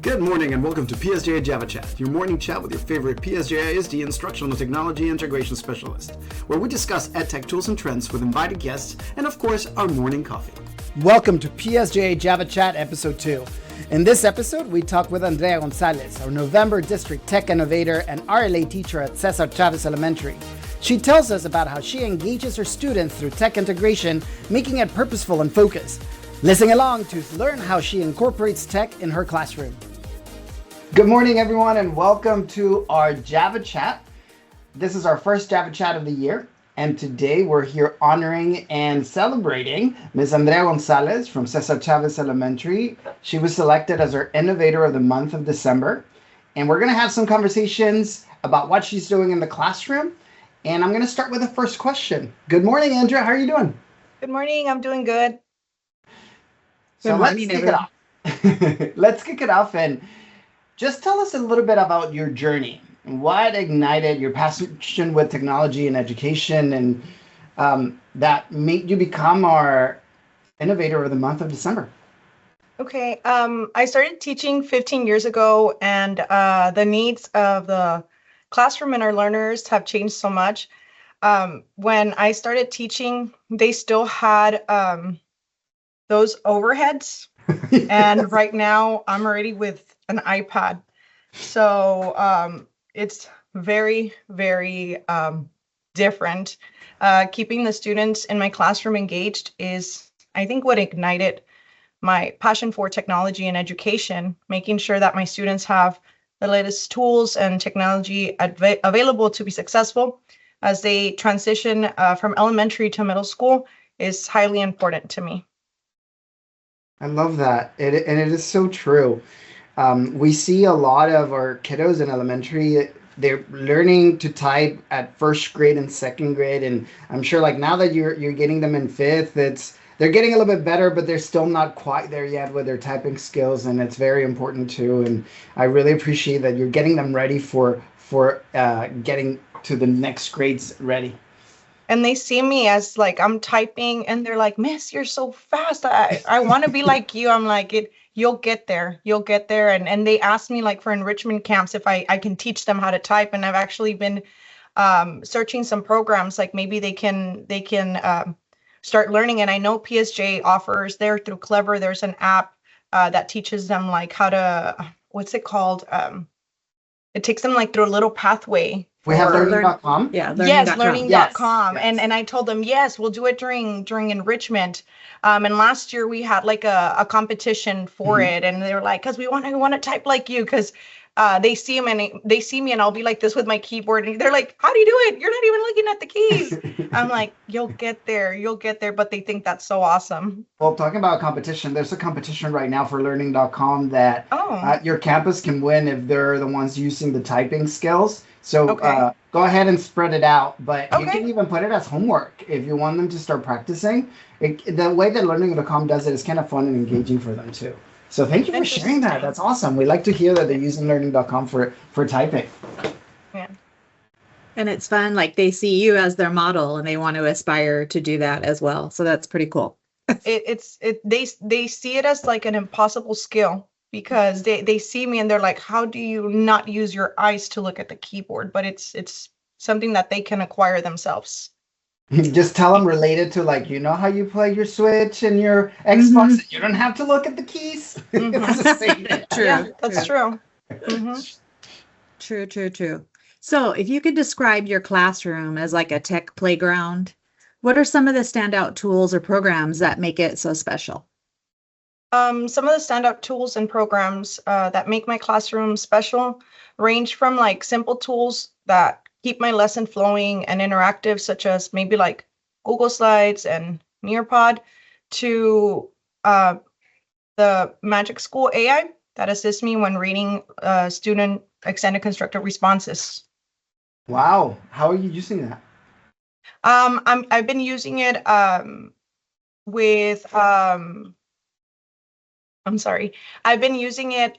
Good morning and welcome to PSJA Java Chat, your morning chat with your favorite PSJA ISD Instructional Technology Integration Specialist, where we discuss EdTech tools and trends with invited guests and, of course, our morning coffee. Welcome to PSJA Java Chat Episode 2. In this episode, we talk with Andrea Gonzalez, our November District Tech Innovator and RLA teacher at Cesar Chavez Elementary. She tells us about how she engages her students through tech integration, making it purposeful and focused. Listen along to learn how she incorporates tech in her classroom. Good morning, everyone, and welcome to our Java Chat. This is our first Java Chat of the year, and today we're here honoring and celebrating Ms. Andrea Gonzalez from Cesar Chavez Elementary. She was selected as our Innovator of the month of December, and we're going to have some conversations about what she's doing in the classroom, and I'm going to start with the first question. Good morning, Andrea. How are you doing? Good morning. I'm doing good. So let's kick it off. Let's kick it off and just tell us a little bit about your journey. What ignited your passion with technology and education, and that made you become our Innovator of the month of December? Okay. I started teaching 15 years ago, and the needs of the classroom and our learners have changed so much. When I started teaching, they still had those overheads. Yes. And right now I'm already with an iPad. So it's very, very different. Keeping the students in my classroom engaged is, I think, what ignited my passion for technology and education, making sure that my students have the latest tools and technology available to be successful as they transition from elementary to middle school is highly important to me. I love that. And it is so true. We see a lot of our kiddos in elementary, they're learning to type at first grade and second grade. And I'm sure like now that you're getting them in fifth, they're getting a little bit better, but they're still not quite there yet with their typing skills. And it's very important too. And I really appreciate that you're getting them ready for getting to the next grades ready. And they see me as like I'm typing and they're like, Miss, you're so fast. I want to be like you. I'm like, you'll get there. You'll get there. And they asked me like for enrichment camps if I can teach them how to type. And I've actually been searching some programs like maybe they can start learning. And I know PSJ offers there through Clever. There's an app that teaches them like how to, what's it called? It takes them like through a little pathway. We have learning.com. Yeah, learning.com. Yes. And I told them, yes, we'll do it during enrichment. And last year we had like a competition for it. And they were like, because we want to type like you, because they see me and I'll be like this with my keyboard. And they're like, how do you do it? You're not even looking at the keys. I'm like, you'll get there. But they think that's so awesome. Well, talking about competition, there's a competition right now for learning.com that your campus can win if they're the ones using the typing skills. So go ahead and spread it out, but you can even put it as homework if you want them to start practicing. The way that learning.com does it is kind of fun and engaging for them too. So thank you for sharing that. That's awesome. We like to hear that they're using learning.com for typing. Yeah. And it's fun. Like they see you as their model and they want to aspire to do that as well. So that's pretty cool. They see it as like an impossible skill. Because they see me and they're like, how do you not use your eyes to look at the keyboard? But it's something that they can acquire themselves. Just tell them related to like, you know how you play your Switch and your Xbox? You don't have to look at the keys. It's the same thing. True. Yeah, that's true. True. So if you could describe your classroom as like a tech playground, what are some of the standout tools or programs that make it so special? Some of the standout tools and programs that make my classroom special range from like simple tools that keep my lesson flowing and interactive, such as maybe like Google Slides and Nearpod, to the Magic School AI that assists me when reading student extended constructed responses. Wow. How are you using that? I've been using it with I've been using it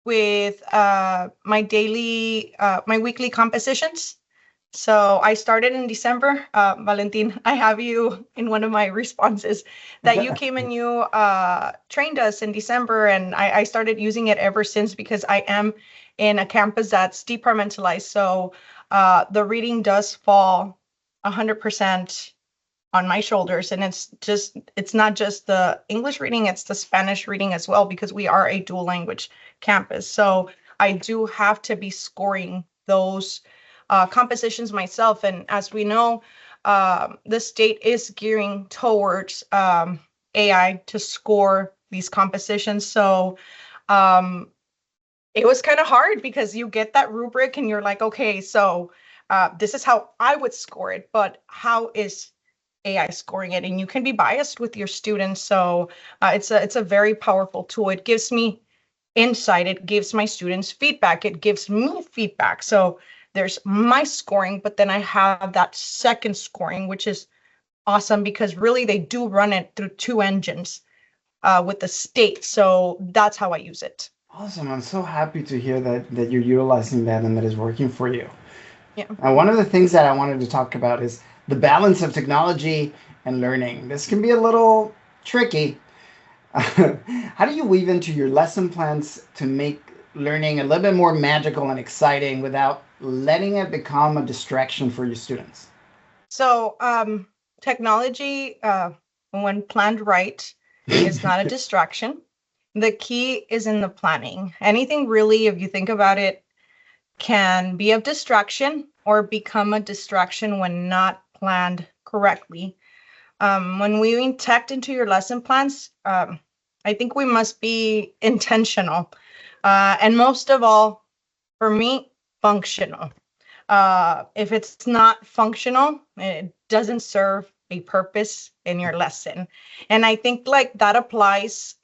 with my weekly compositions. So I started in December. Valentin, I have you in one of my responses that you came and you trained us in December, and I started using it ever since because I am in a campus that's departmentalized. So the reading does fall 100% on my shoulders, and it's not just the English reading, it's the Spanish reading as well, because we are a dual language campus. So I do have to be scoring those compositions myself. And as we know, the state is gearing towards AI to score these compositions. So it was kind of hard because you get that rubric and you're like, okay, so this is how I would score it, but how is AI scoring it? And you can be biased with your students. So it's a very powerful tool. It gives me insight. It gives my students feedback. It gives me feedback. So there's my scoring, but then I have that second scoring, which is awesome because really they do run it through two engines with the state. So that's how I use it. Awesome. I'm so happy to hear that you're utilizing that and that is working for you. Yeah. One of the things that I wanted to talk about is the balance of technology and learning. This can be a little tricky. How do you weave into your lesson plans to make learning a little bit more magical and exciting without letting it become a distraction for your students? So technology, when planned right, is not a distraction. The key is in the planning. Anything really, if you think about it, can be a distraction or become a distraction when not planned correctly. When we inject into your lesson plans, I think we must be intentional. And most of all, for me, functional. If it's not functional, it doesn't serve a purpose in your lesson. And I think like that applies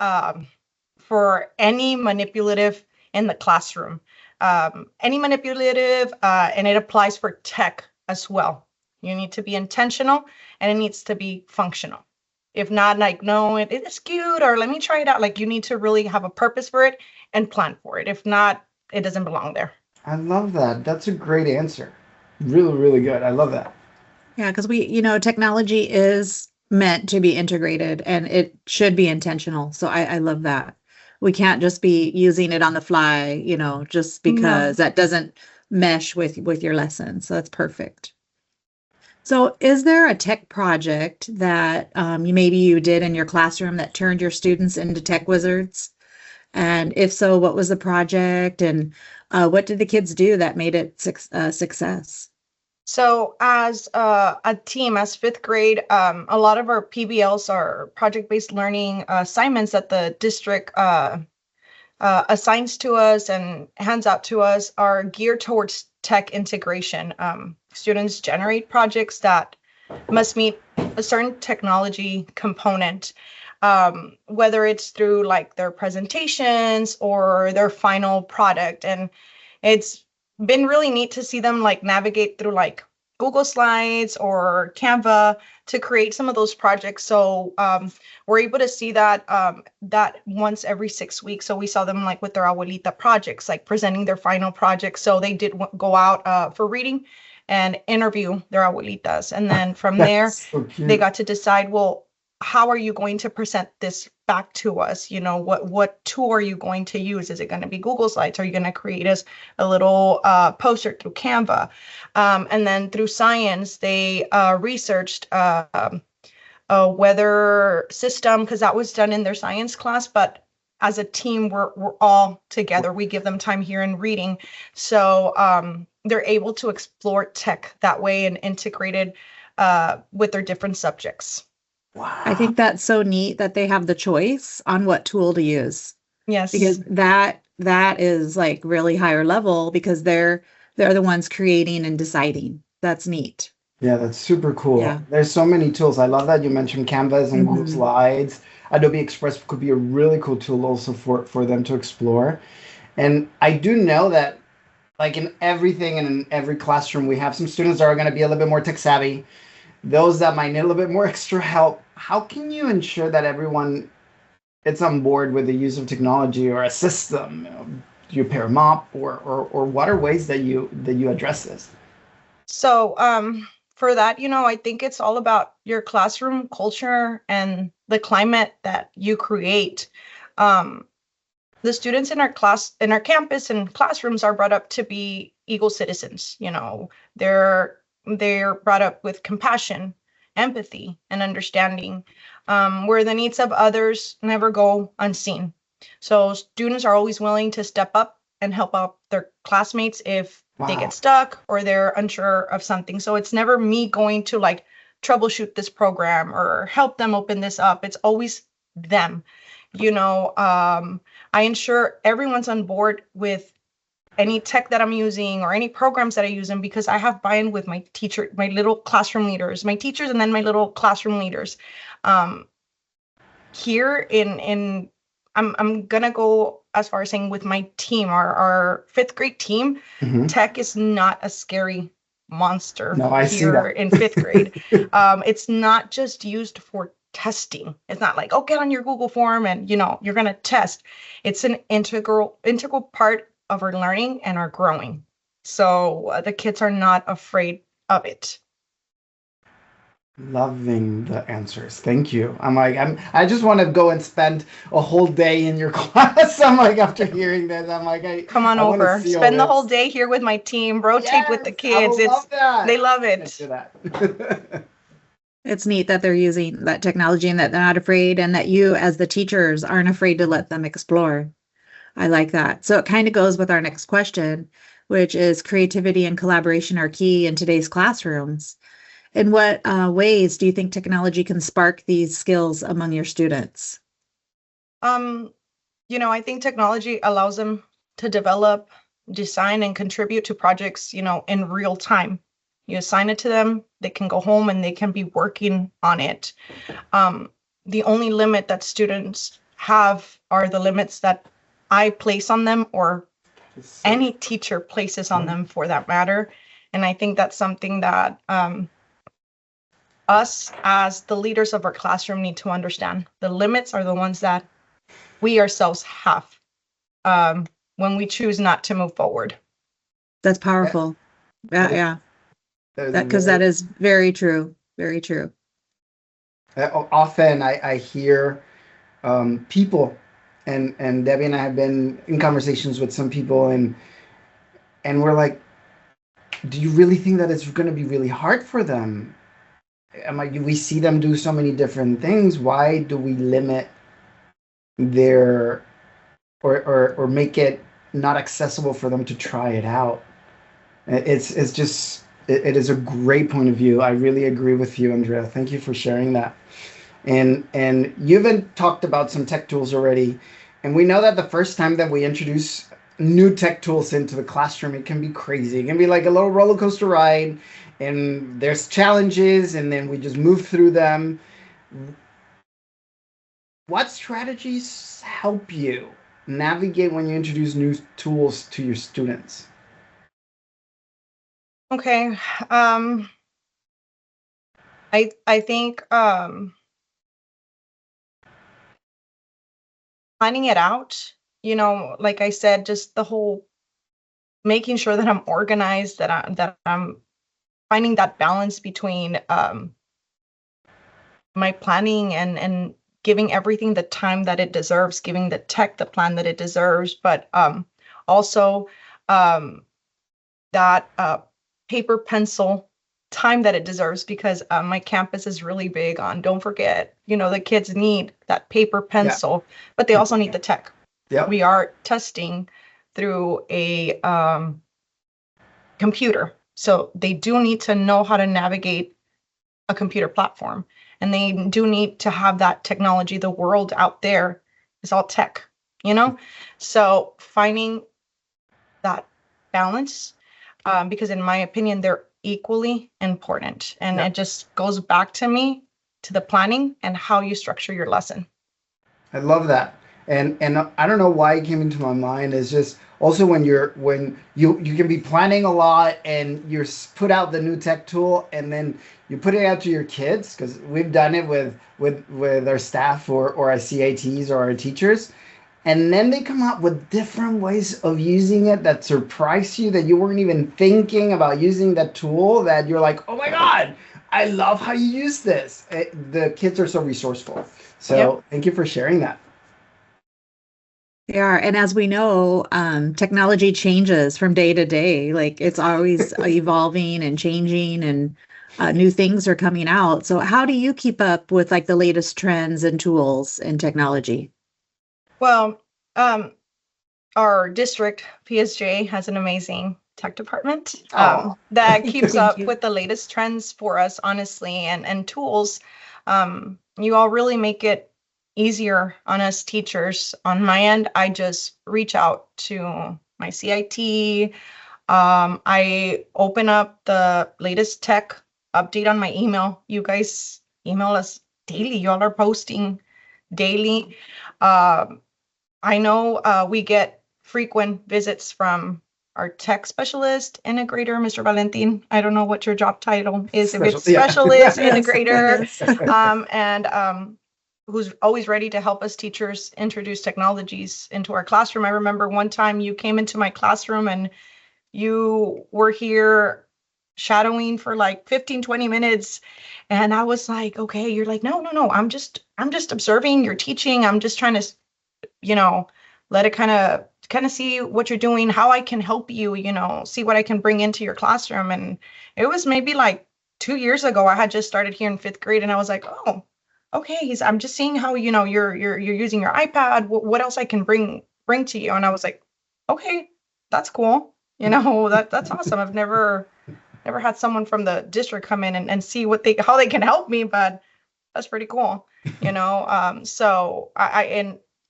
for any manipulative in the classroom. Any manipulative, and it applies for tech as well. You need to be intentional and it needs to be functional. If not, like, no, it is cute, or let me try it out. Like, you need to really have a purpose for it and plan for it. If not, it doesn't belong there. I love that. That's a great answer. Really, really good. I love that. Yeah, because technology is meant to be integrated and it should be intentional. So I love that. We can't just be using it on the fly, just because that doesn't mesh with your lesson. So that's perfect. So is there a tech project that maybe you did in your classroom that turned your students into tech wizards? And if so, what was the project and what did the kids do that made it a success? So as a team, as fifth grade, a lot of our PBLs are project-based learning assignments that the district assigns to us and hands out to us are geared towards tech integration. Students generate projects that must meet a certain technology component, whether it's through like their presentations or their final product. And it's been really neat to see them like navigate through like Google Slides or Canva to create some of those projects. So we're able to see that that once every 6 weeks. So we saw them like with their abuelita projects, like presenting their final project. So they did go out for reading and interview their abuelitas. And then from there, So cute. they got to decide, well, how are you going to present this back to us? What tool are you going to use? Is it going to be Google Slides? Are you going to create us a little poster through Canva? And then through science, they researched a weather system, because that was done in their science class. But as a team, we're all together. We give them time here in reading. So they're able to explore tech that way and integrate it with their different subjects. Wow. I think that's so neat that they have the choice on what tool to use. Yes. Because that is like really higher level because they're the ones creating and deciding. That's neat. Yeah, that's super cool. Yeah. There's so many tools. I love that you mentioned Canvas and Google Mhm. Slides. Adobe Express could be a really cool tool also for them to explore. And I do know that like in everything and in every classroom, we have some students that are going to be a little bit more tech savvy. Those that might need a little bit more extra help. How can you ensure that everyone is on board with the use of technology or a system? Do you pair them up or what are ways that you address this? So for that, I think it's all about your classroom culture and the climate that you create. The students in our campus and classrooms are brought up to be equal citizens. They're brought up with compassion, empathy, and understanding, where the needs of others never go unseen. So students are always willing to step up and help out their classmates if they Wow. get stuck or they're unsure of something. So it's never me going to like troubleshoot this program or help them open this up. It's always them. I ensure everyone's on board with any tech that I'm using or any programs that I use them, because I have buy-in with my teacher, my little classroom leaders, my teachers, and then my little classroom leaders. Here in I'm gonna go as far as saying with my team, our fifth grade team, tech is not a scary monster No, I see here that. in fifth grade. It's not just used for testing. It's not like, oh, get on your Google form and you're gonna test. It's an integral part of our learning and our growing. So the kids are not afraid of it. Loving the answers. Thank you. I just want to go and spend a whole day in your class. I'm like, after hearing this, I'm like, Come on I wanna over. see all Spend the this. whole day here with my team. Rotate with the Yes, I kids. will love that. They love Thanks it. for that. It's neat that they're using that technology and that they're not afraid, and that you as the teachers aren't afraid to let them explore. I like that. So it kind of goes with our next question, which is creativity and collaboration are key in today's classrooms. In what ways do you think technology can spark these skills among your students? I think technology allows them to develop, design, and contribute to projects, in real time. You assign it to them, they can go home and they can be working on it. The only limit that students have are the limits that I place on them, or any teacher places on them for that matter. And I think that's something that us as the leaders of our classroom need to understand. The limits are the ones that we ourselves have when we choose not to move forward. That's powerful. Yeah. Because that is very true. Very true. Often I hear people, and Debbie and I have been in conversations with some people, and we're like, do you really think that it's going to be really hard for them? I'm like, we see them do so many different things. Why do we limit their or make it not accessible for them to try it out? It's just it is a great point of view. I really agree with you, Andrea. Thank you for sharing that. And you even talked about some tech tools already, and we know that the first time that we introduce new tech tools into the classroom, it can be crazy. It can be like a little roller coaster ride, and there's challenges, and then we just move through them. What strategies help you navigate when you introduce new tools to your students? Okay. I think planning it out, like I said, just the whole making sure that I'm organized, that I'm finding that balance between my planning and giving everything the time that it deserves, giving the tech the plan that it deserves, but also that paper pencil time that it deserves, because my campus is really big on, don't forget, the kids need that paper pencil, but they also need the tech. Yeah. We are testing through a computer, so they do need to know how to navigate a computer platform, and they do need to have that technology. The world out there is all tech, so finding that balance, because in my opinion, they're equally important. And it just goes back to the planning and how you structure your lesson. I love that. And I don't know why it came into my mind. Is just also when you can be planning a lot and you're put out the new tech tool, and then you put it out to your kids, because we've done it with our staff or our CATs or our teachers, And then they come up with different ways of using it that surprise you, that you weren't even thinking about using that tool, that you're like, oh my God, I love how you use this. The kids are so resourceful. So Yep. thank you for sharing that. They are. And as we know, technology changes from day to day. Like it's always evolving and changing, and new things are coming out. So how do you keep up with like the latest trends and tools in technology? Well, our district, PSJA, has an amazing tech department Oh, that keeps Thank up you. with the latest trends for us, honestly, and tools. You all really make it easier on us teachers. On my end, I just reach out to my CIT. I open up the latest tech update on my email. You guys email us daily. Y'all are posting daily. Um, I know we get frequent visits from our tech specialist integrator, Mr. Valentin. I don't know what your job title is, if it's yeah. specialist, Yes, integrator, yes. and who's always ready to help us teachers introduce technologies into our classroom. I remember one time you came into my classroom and you were here shadowing for like 15, 20 minutes. And I was like, okay, you're like, no, I'm just observing your teaching. I'm just trying to let it kind of see what you're doing, how I can help you, see what I can bring into your classroom. And it was maybe like 2 years ago. I had just started here in fifth grade, and I was like, oh, okay. I'm just seeing how you're using your iPad. What else I can bring to you? And I was like, okay, that's cool. That's awesome. I've never had someone from the district come in and see how they can help me, but that's pretty cool. So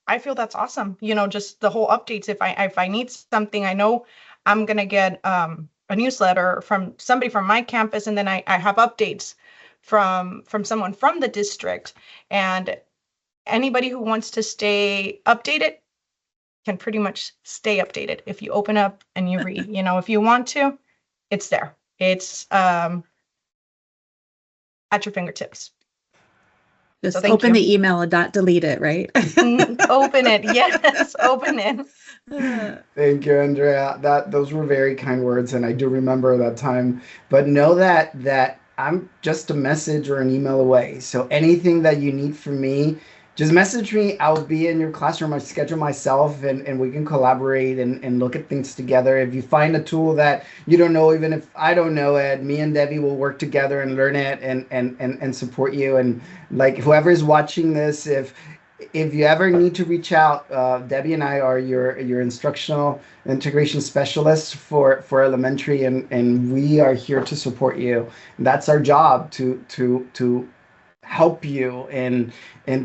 I feel that's awesome. Just the whole updates. If I need something, I know I'm gonna get a newsletter from somebody from my campus, and then I have updates from someone from the district. And anybody who wants to stay updated can pretty much stay updated if you open up and you read. If you want to, it's there. It's at your fingertips. So Just thank open you. the email and not delete it, right? Open it. Yes, open it. Thank you, Andrea. Those were very kind words, and I do remember that time. But know that I'm just a message or an email away. So anything that you need from me, just message me. I'll be in your classroom. I schedule myself, and we can collaborate and look at things together. If you find a tool that you don't know, even if I don't know it, me and Debbie will work together and learn it and support you. And like whoever is watching this, if you ever need to reach out, Debbie and I are your instructional integration specialists for elementary, and we are here to support you. That's our job, to help you and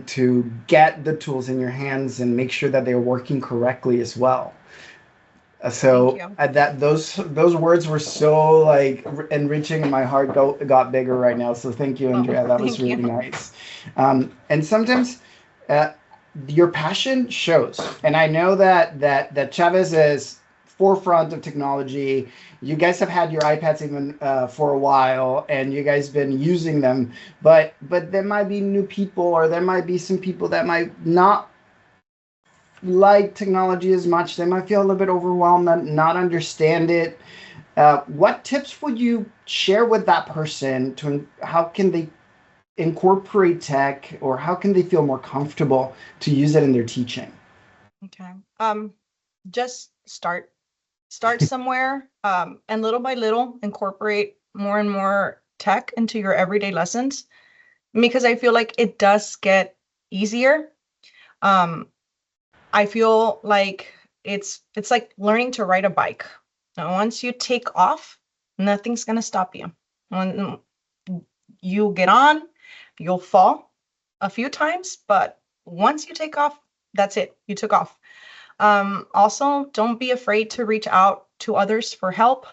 to get the tools in your hands and make sure that they're working correctly as well. So Thank you. that those words were so like enriching, and my heart got bigger right now. So thank you, Oh, Andrea. That was thank really you. nice. And sometimes uh, your passion shows, and I know that Chavez is forefront of technology. You guys have had your iPads even for a while, and you guys been using them. But there might be new people, or there might be some people that might not like technology as much. They might feel a little bit overwhelmed and not understand it. What tips would you share with that person to how can they incorporate tech, or how can they feel more comfortable to use it in their teaching? Okay. Just start somewhere, and little by little incorporate more and more tech into your everyday lessons, because I feel like it does get easier. Um, I feel like it's like learning to ride a bike. Now, once you take off, nothing's gonna stop you. When you get on, you'll fall a few times, but once you take off, that's it. You took off. Also, don't be afraid to reach out to others for help.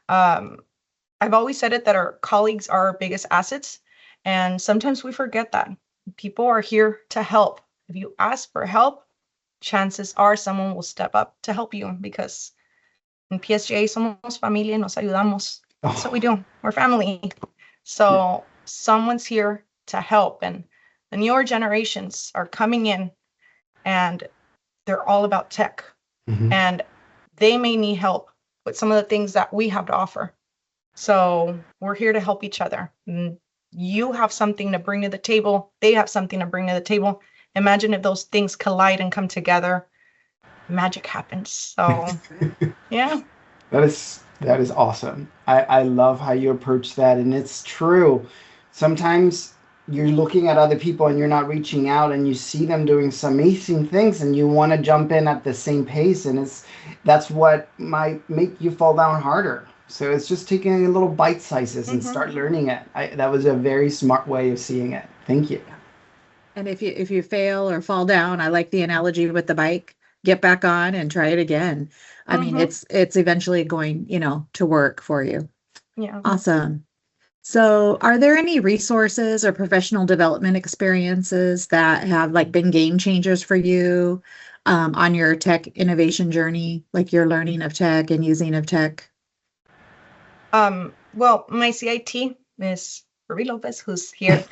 Um, I've always said it that our colleagues are our biggest assets, and sometimes we forget that. People are here to help. If you ask for help, chances are someone will step up to help you, because in PSJA somos familia, nos ayudamos. That's what we do. We're family. So someone's here to help, and the newer generations are coming in, and they're all about tech, and they may need help with some of the things that we have to offer. So we're here to help each other. You have something to bring to the table. They have something to bring to the table. Imagine if those things collide and come together, magic happens. So yeah. That is awesome. I love how you approach that. And it's true. Sometimes you're looking at other people and you're not reaching out, and you see them doing some amazing things and you want to jump in at the same pace. And that's what might make you fall down harder. So it's just taking a little bite sizes and start learning it. That was a very smart way of seeing it. Thank you. And if you fail or fall down, I like the analogy with the bike. Get back on and try it again. I mean, it's eventually going, to work for you. Yeah. Awesome. So are there any resources or professional development experiences that have been game changers for you on your tech innovation journey, like your learning of tech and using of tech? Well, my CIT, Miss Ruby Lopez, who's here,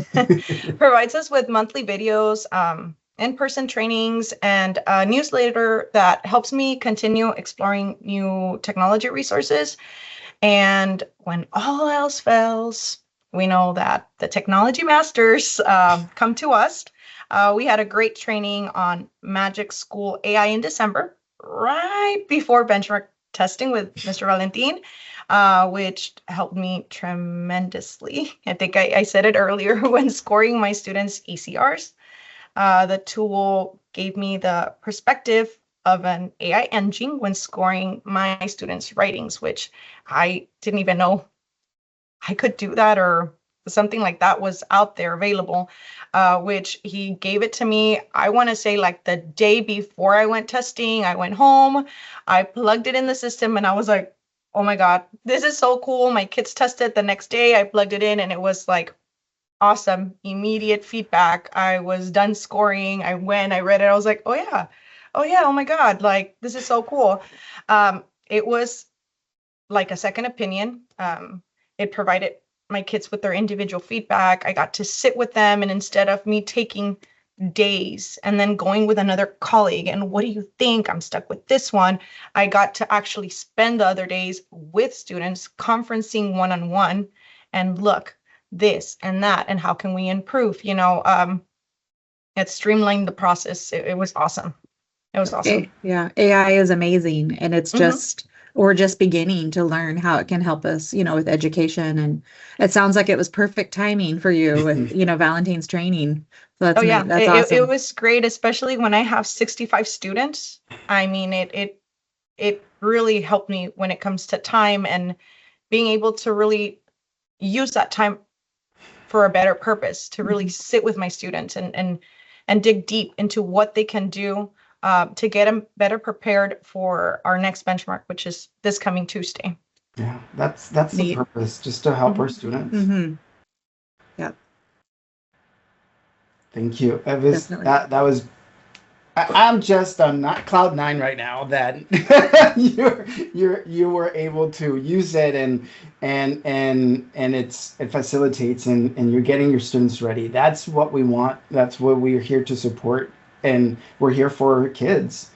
provides us with monthly videos, in-person trainings, and a newsletter that helps me continue exploring new technology resources. And when all else fails, we know that the technology masters come to us. We had a great training on Magic School AI in December, right before benchmark testing with Mr. Valentin, which helped me tremendously. I think I said it earlier when scoring my students' ECRs. The tool gave me the perspective of an AI engine when scoring my students' writings, which I didn't even know I could do that, or something like that was out there available, which he gave it to me. I want to say the day before I went testing. I went home, I plugged it in the system, and I was like, oh my God, this is so cool. My kids tested the next day. I plugged it in and it was awesome, immediate feedback. I was done scoring. I read it. I was like, oh yeah, oh my God, this is so cool. It was like a second opinion. It provided my kids with their individual feedback. I got to sit with them, and instead of me taking days and then going with another colleague and what do you think, I'm stuck with this one, I got to actually spend the other days with students conferencing one-on-one and look, this and that, and how can we improve? It streamlined the process. It was awesome. It was awesome. Yeah, AI is amazing, and it's we're just beginning to learn how it can help us, with education. And it sounds like it was perfect timing for you with, Valentine's training. So that's awesome. It was great, especially when I have 65 students. I mean, it really helped me when it comes to time and being able to really use that time for a better purpose, to really sit with my students and dig deep into what they can do to get them better prepared for our next benchmark, which is this coming Tuesday. Yeah, that's the purpose, just to help our students. Yeah. Thank you. That was. I'm just on cloud nine right now that you were able to use it and it facilitates and you're getting your students ready. That's what we want. That's what we're here to support, and we're here for kids.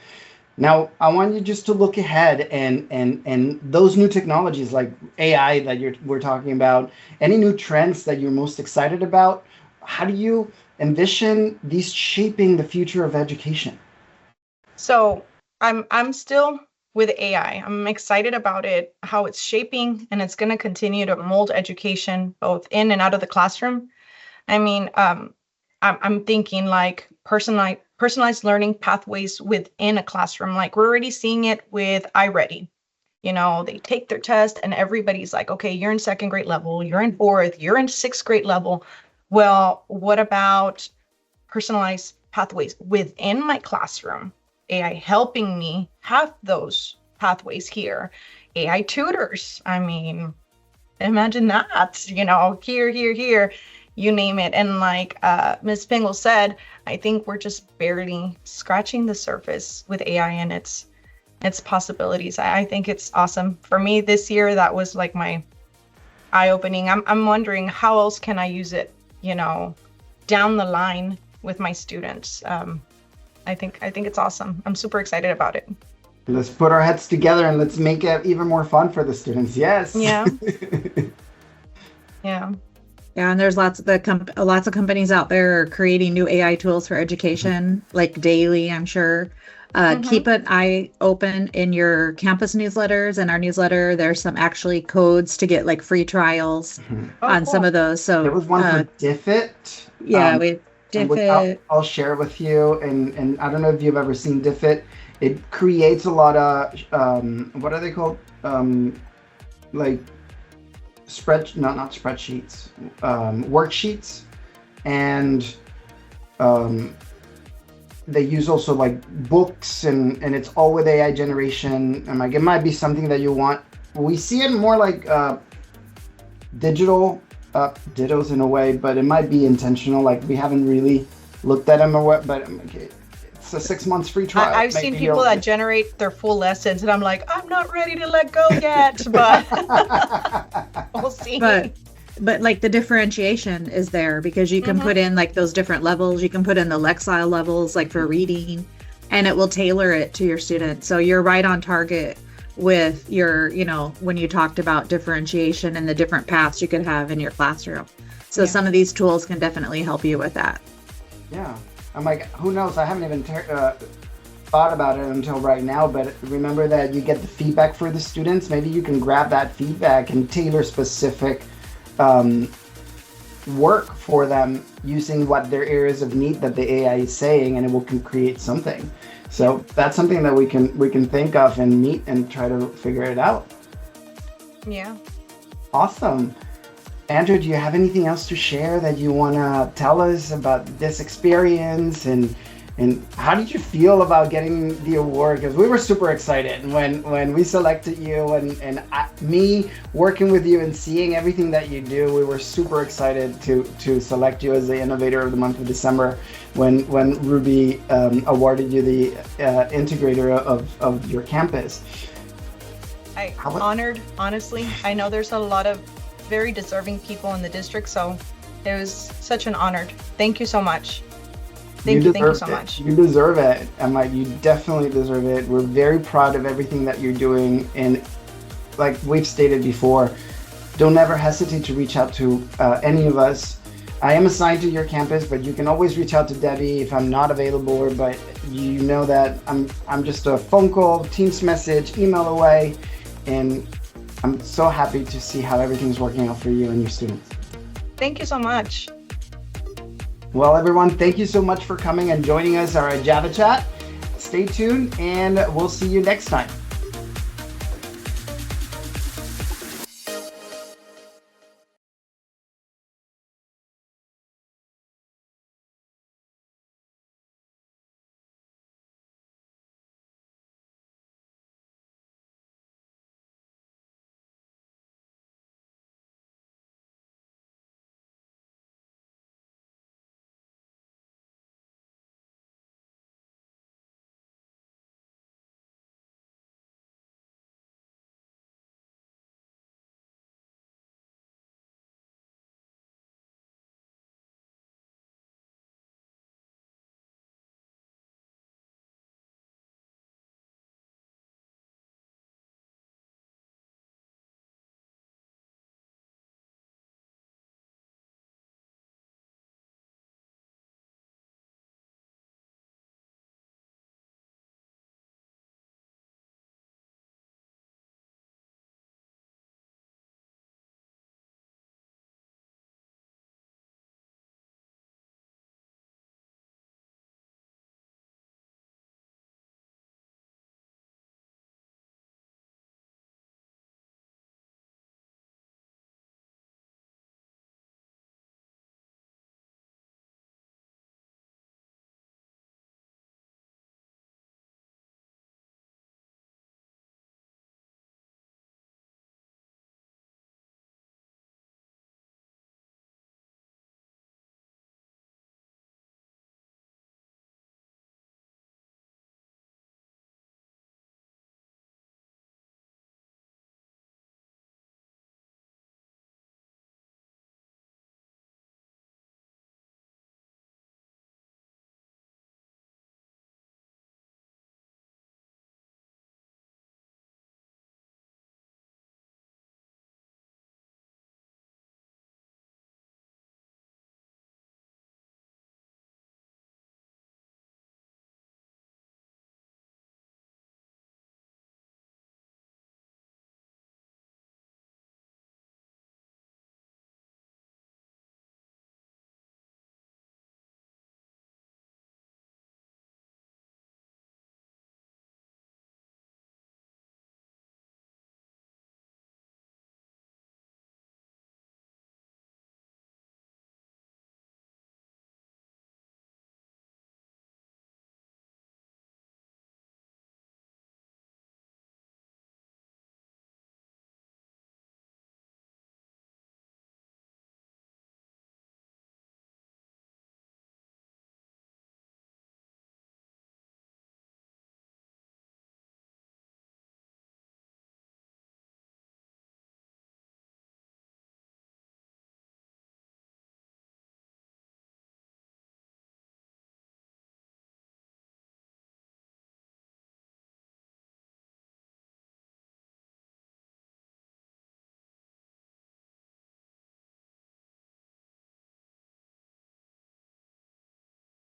Now, I want you just to look ahead and those new technologies like AI that we're talking about. Any new trends that you're most excited about? How do you envision these shaping the future of education? So I'm still with AI. I'm excited about it, how it's shaping, and it's going to continue to mold education both in and out of the classroom. I mean, I'm thinking personalized learning pathways within a classroom. We're already seeing it with iReady. They take their test and everybody's like, okay, you're in second grade level, you're in fourth, you're in sixth grade level. Well, what about personalized pathways within my classroom? AI helping me have those pathways here. AI tutors. I mean, imagine that, here, you name it. And like Ms. Pingle said, I think we're just barely scratching the surface with AI and its possibilities. I think it's awesome. For me this year, that was like my eye-opening. I'm wondering how else can I use it, down the line with my students. I think it's awesome. I'm super excited about it. Let's put our heads together and let's make it even more fun for the students. Yes. Yeah. Yeah. Yeah, and there's lots of companies out there are creating new AI tools for education, like daily, I'm sure. Keep an eye open in your campus newsletters and our newsletter. There's some actually codes to get like free trials on some of those. So there was one for Diffit. Yeah, Diffit. I'll share with you. And I don't know if you've ever seen Diffit. It creates a lot of what are they called? Like not spreadsheets, worksheets, and they use also like books, and it's all with AI generation. And like it might be something that you want. We see it more like digital dittos in a way, but it might be intentional. Like we haven't really looked at them or what, but okay, it's a 6 months free trial. I've seen people that generate their full lessons, and I'm like, I'm not ready to let go yet, but we'll see. But like the differentiation is there because you can put in like those different levels. You can put in the Lexile levels like for reading, and it will tailor it to your student. So you're right on target with your, when you talked about differentiation and the different paths you could have in your classroom. So some of these tools can definitely help you with that. Yeah. I'm like, who knows? I haven't even thought about it until right now, but remember that you get the feedback for the students. Maybe you can grab that feedback and tailor specific work for them using what their areas of need that the AI is saying, and it will create something. So that's something that we can think of and meet and try to figure it out. Yeah. Awesome. Andrew, do you have anything else to share that you want to tell us about this experience, and how did you feel about getting the award? Because we were super excited when we selected you, and me working with you and seeing everything that you do, we were super excited to select you as the Innovator of the month of December when Ruby awarded you the Integrator of your campus. I'm honored, honestly. I know there's a lot of very deserving people in the district, so it was such an honor. Thank you so much. Thank you so much. You deserve it. I'm like, you definitely deserve it. We're very proud of everything that you're doing, and like we've stated before, don't ever hesitate to reach out to any of us. I am assigned to your campus, but you can always reach out to Debbie if I'm not available. But you know that I'm just a phone call, Teams message, email away, and I'm so happy to see how everything's working out for you and your students. Thank you so much. Well, everyone, thank you so much for coming and joining us on our Java Chat. Stay tuned, and we'll see you next time.